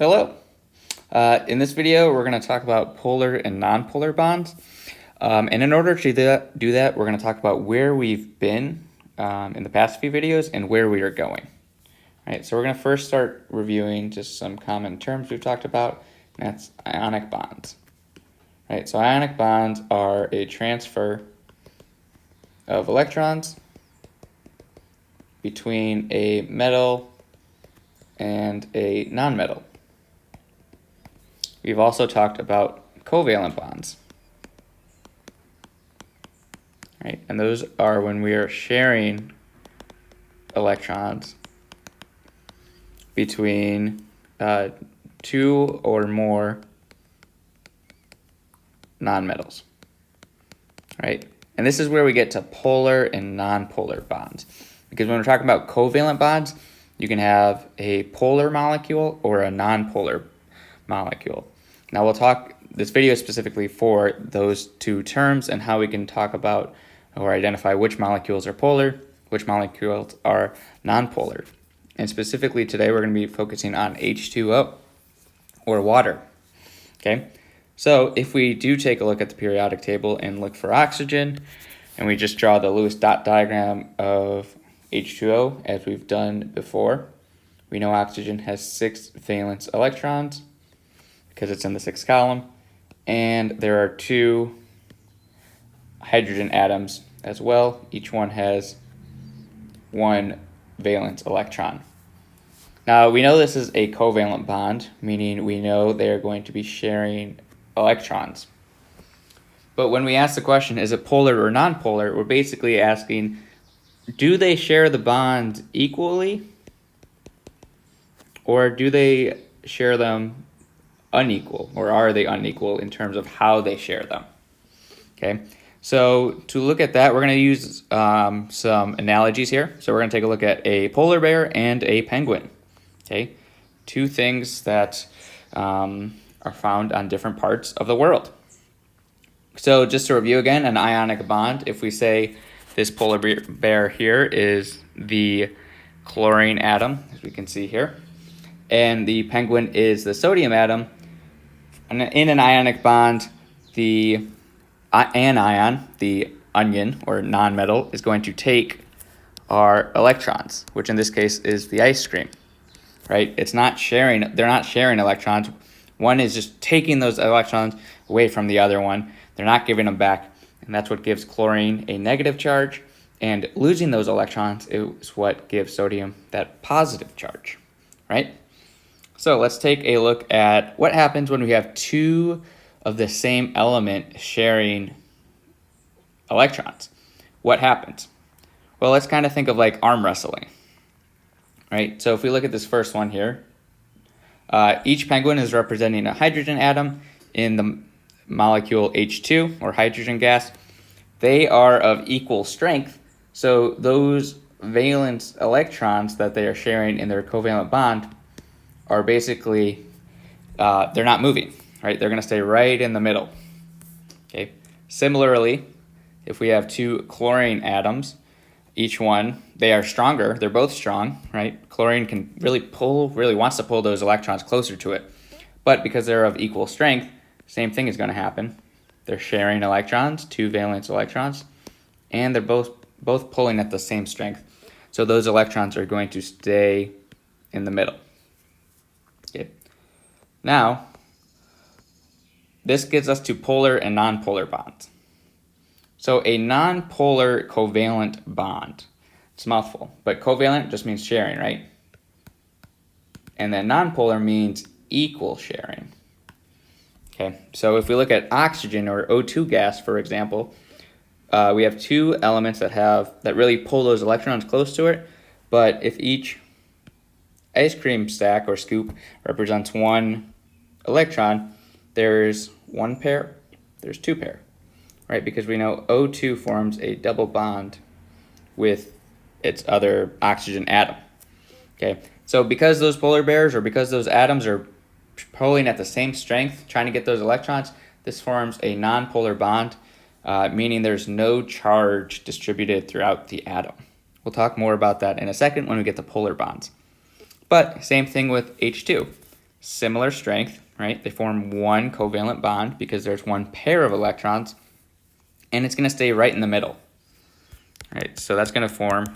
Hello. In this video, we're going to talk about polar and nonpolar bonds. And in order to do that, we're going to talk about where we've been in the past few videos and where we are going. All right, so we're going to first start reviewing just some common terms we've talked about, and that's ionic bonds. All right, so ionic bonds are a transfer of electrons between a metal and a nonmetal. We've also talked about covalent bonds, right? And those are when we are sharing electrons between two or more nonmetals, right? And this is where we get to polar and nonpolar bonds. Because when we're talking about covalent bonds, you can have a polar molecule or a nonpolar molecule. Now we'll talk, this video specifically for those two terms and how we can talk about or identify which molecules are polar, which molecules are nonpolar. And specifically today we're going to be focusing on H2O or water. Okay, so if we do take a look at the periodic table and look for oxygen, and we just draw the Lewis dot diagram of H2O as we've done before, we know oxygen has 6 valence electrons because it's in the 6th column, and there are 2 hydrogen atoms as well. Each one has 1 valence electron. Now we know this is a covalent bond, meaning we know they are going to be sharing electrons. But when we ask the question, is it polar or nonpolar, we're basically asking, do they share the bond equally, or do they share them unequal, or are they unequal in terms of how they share them? Okay, so to look at that, we're going to use some analogies here. So we're going to take a look at a polar bear and a penguin. Okay, 2 things that are found on different parts of the world. So just to review again, an ionic bond, if we say this polar bear here is the chlorine atom, as we can see here, and the penguin is the sodium atom, and in an ionic bond, the anion, the onion or nonmetal, is going to take our electrons, which in this case is the ice cream, right? It's not sharing, they're not sharing electrons. One is just taking those electrons away from the other one. They're not giving them back, and that's what gives chlorine a negative charge, and losing those electrons is what gives sodium that positive charge, right? So let's take a look at what happens when we have 2 of the same element sharing electrons. What happens? Well, let's kind of think of like arm wrestling, right? So if we look at this first one here, each penguin is representing a hydrogen atom in the molecule H2 or hydrogen gas. They are of equal strength, so those valence electrons that they are sharing in their covalent bond are basically, they're not moving, right? They're going to stay right in the middle. Okay. Similarly, if we have 2 chlorine atoms, each one, they are stronger. They're both strong, right? Chlorine can really wants to pull those electrons closer to it. But because they're of equal strength, same thing is going to happen. They're sharing electrons, 2 valence electrons, and they're both pulling at the same strength. So those electrons are going to stay in the middle. Okay. Now, this gets us to polar and nonpolar bonds. So a nonpolar covalent bond, it's a mouthful, but covalent just means sharing, right? And then nonpolar means equal sharing. Okay, so if we look at oxygen or O2 gas, for example, we have 2 elements that really pull those electrons close to it, but if each ice cream stack or scoop represents 1 electron, there's 1 pair, there's 2 pair, right? Because we know O2 forms a double bond with its other oxygen atom. Okay, so because those polar bears or because those atoms are pulling at the same strength, trying to get those electrons, this forms a nonpolar bond, meaning there's no charge distributed throughout the atom. We'll talk more about that in a second when we get to polar bonds. But same thing with H2. similar strength, right? They form one covalent bond because there's one pair of electrons, and it's going to stay right in the middle, right? So that's going to form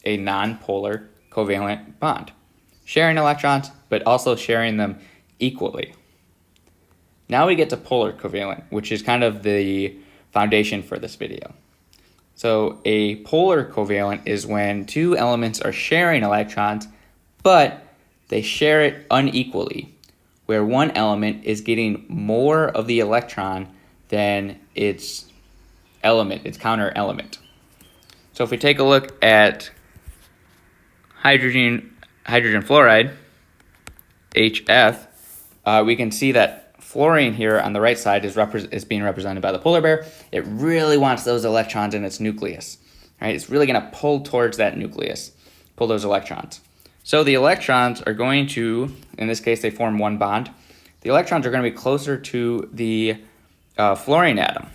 a non-polar covalent bond, sharing electrons, but also sharing them equally. Now we get to polar covalent, which is kind of the foundation for this video. So a polar covalent is when two elements are sharing electrons, but they share it unequally, where one element is getting more of the electron than its element, its counter element. So if we take a look at hydrogen fluoride, HF, we can see that fluorine here on the right side is being represented by the polar bear. It really wants those electrons in its nucleus, right? It's really going to pull towards that nucleus, pull those electrons. So the electrons are going to, in this case, they form one bond. The electrons are going to be closer to the fluorine atom,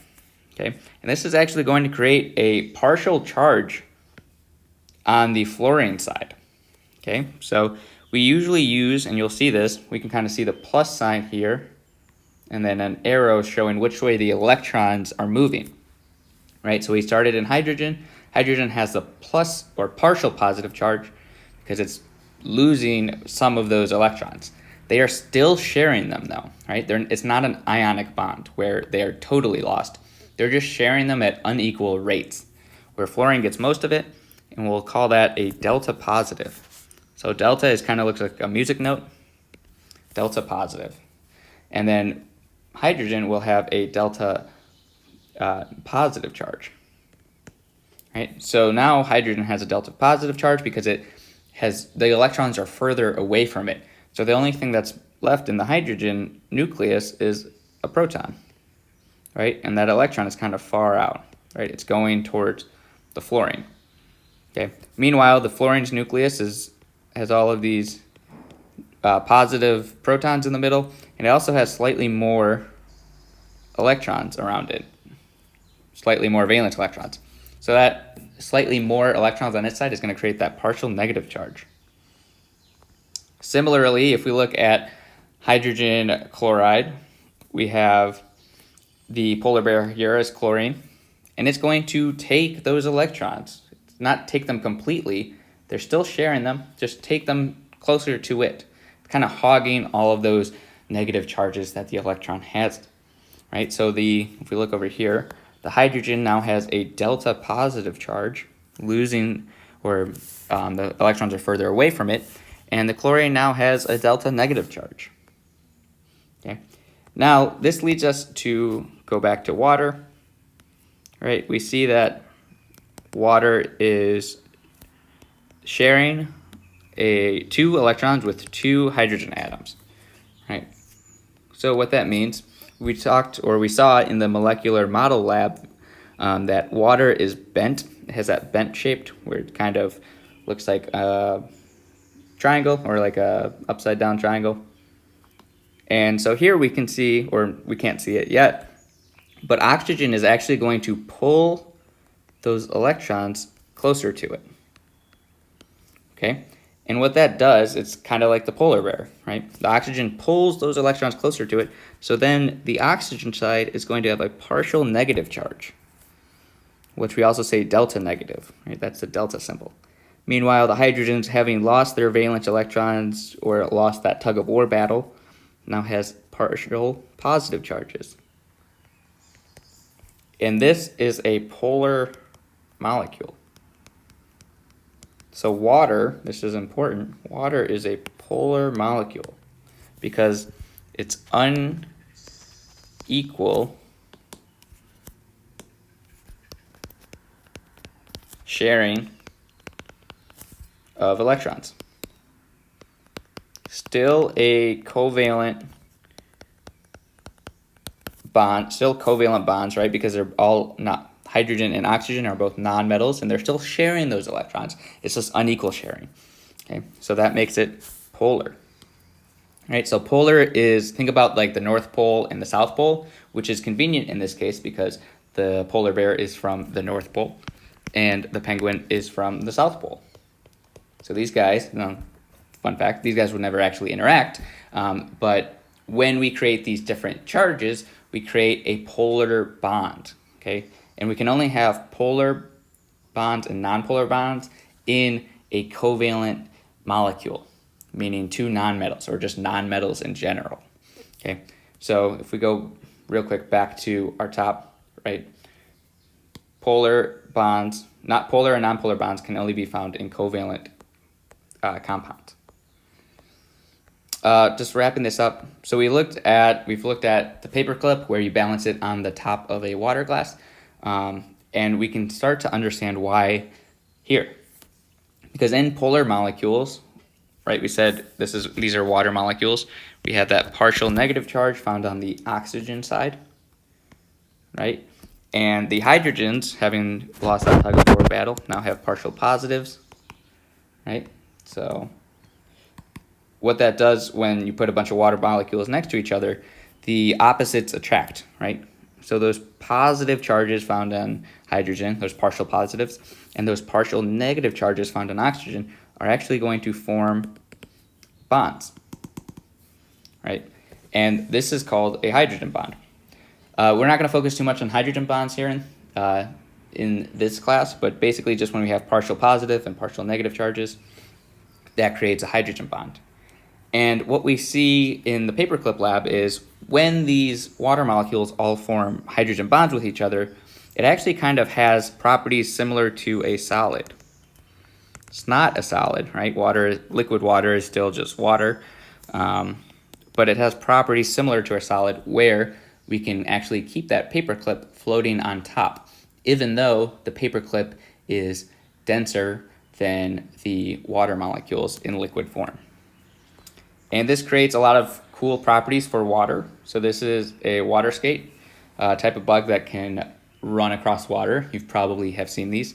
okay? And this is actually going to create a partial charge on the fluorine side, okay? So we usually use, and you'll see this, we can kind of see the plus sign here, and then an arrow showing which way the electrons are moving, right? So we started in hydrogen. Hydrogen has the plus or partial positive charge because it's losing some of those electrons. They are still sharing them though, right? It's not an ionic bond where they are totally lost. They're just sharing them at unequal rates, where fluorine gets most of it, and we'll call that a delta positive. So delta is kind of looks like a music note, delta positive. And then hydrogen will have a delta positive charge, right? So now hydrogen has a delta positive charge because the electrons are further away from it. So the only thing that's left in the hydrogen nucleus is a proton, right? And that electron is kind of far out, right? It's going towards the fluorine, okay? Meanwhile, the fluorine's nucleus has all of these positive protons in the middle, and it also has slightly more electrons around it, slightly more valence electrons. So that slightly more electrons on its side is going to create that partial negative charge. Similarly, if we look at hydrogen chloride, we have the polar bear here as chlorine, and it's going to take those electrons, not take them completely, they're still sharing them, just take them closer to it, kind of hogging all of those negative charges that the electron has, right? So if we look over here, the hydrogen now has a delta positive charge, losing, or the electrons are further away from it, and the chlorine now has a delta negative charge. Okay. Now this leads us to go back to water, right? We see that water is sharing two electrons with two hydrogen atoms, right? So what that means, we saw in the molecular model lab that water is bent. It has that bent shaped where it kind of looks like a triangle or like a upside down triangle. And so here we can see, or we can't see it yet, but oxygen is actually going to pull those electrons closer to it, okay? And what that does, it's kind of like the polar bear, right? The oxygen pulls those electrons closer to it, so then the oxygen side is going to have a partial negative charge, which we also say delta negative, right? That's the delta symbol. Meanwhile, the hydrogens, having lost their valence electrons or lost that tug of war battle, now has partial positive charges. And this is a polar molecule. So water, this is important, water is a polar molecule because it's unequal sharing of electrons. Still a covalent bond, still covalent bonds, right? Because they're all not, hydrogen and oxygen are both nonmetals, and they're still sharing those electrons. It's just unequal sharing. Okay, so that makes it polar. Right, so polar is, think about like the North Pole and the South Pole, which is convenient in this case because the polar bear is from the North Pole and the penguin is from the South Pole. So these guys, fun fact, these guys would never actually interact. But when we create these different charges, we create a polar bond, okay? And we can only have polar bonds and nonpolar bonds in a covalent molecule, meaning two nonmetals or just nonmetals in general, okay? So if we go real quick back to our top, right? Polar bonds, not polar and nonpolar bonds, can only be found in covalent compounds. Just wrapping this up. So we've looked at the paperclip where you balance it on the top of a water glass, and we can start to understand why here. Because in polar molecules, right, we said these are water molecules. We have that partial negative charge found on the oxygen side, right? And the hydrogens, having lost that tug of war battle, now have partial positives, right? So what that does when you put a bunch of water molecules next to each other, the opposites attract, right? So those positive charges found on hydrogen, those partial positives, and those partial negative charges found on oxygen are actually going to form bonds, right? And this is called a hydrogen bond. We're not going to focus too much on hydrogen bonds here in this class, but basically just when we have partial positive and partial negative charges, that creates a hydrogen bond. And what we see in the paperclip lab is when these water molecules all form hydrogen bonds with each other, it actually kind of has properties similar to a solid. It's not a solid, right? Liquid water is still just water, but it has properties similar to a solid where we can actually keep that paperclip floating on top, even though the paperclip is denser than the water molecules in liquid form. And this creates a lot of cool properties for water. So this is a water skate, type of bug that can run across water. You probably have seen these.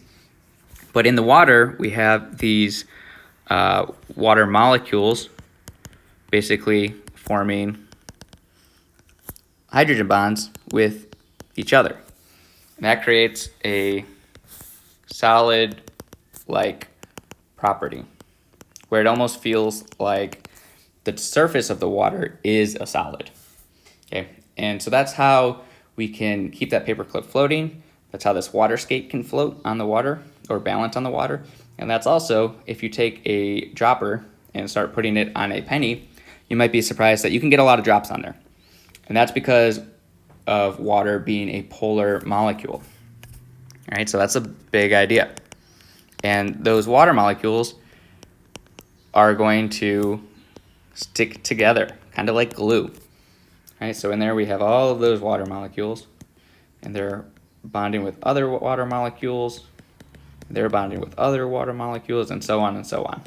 But in the water, we have these water molecules basically forming hydrogen bonds with each other. And that creates a solid-like property where it almost feels like the surface of the water is a solid. Okay, and so that's how we can keep that paperclip floating. That's how this water skate can float on the water or balance on the water. And that's also, if you take a dropper and start putting it on a penny, you might be surprised that you can get a lot of drops on there. And that's because of water being a polar molecule. All right, so that's a big idea. And those water molecules are going to stick together, kind of like glue. All right, so in there we have all of those water molecules, and they're bonding with other water molecules, they're bonding with other water molecules, and so on and so on.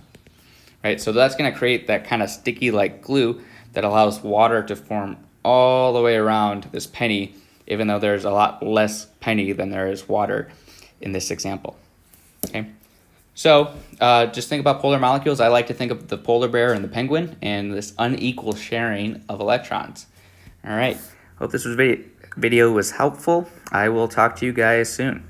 Right, so that's going to create that kind of sticky like glue that allows water to form all the way around this penny, even though there's a lot less penny than there is water in this example. Okay, so just think about polar molecules. I like to think of the polar bear and the penguin and this unequal sharing of electrons. All right, hope this video was helpful. I will talk to you guys soon.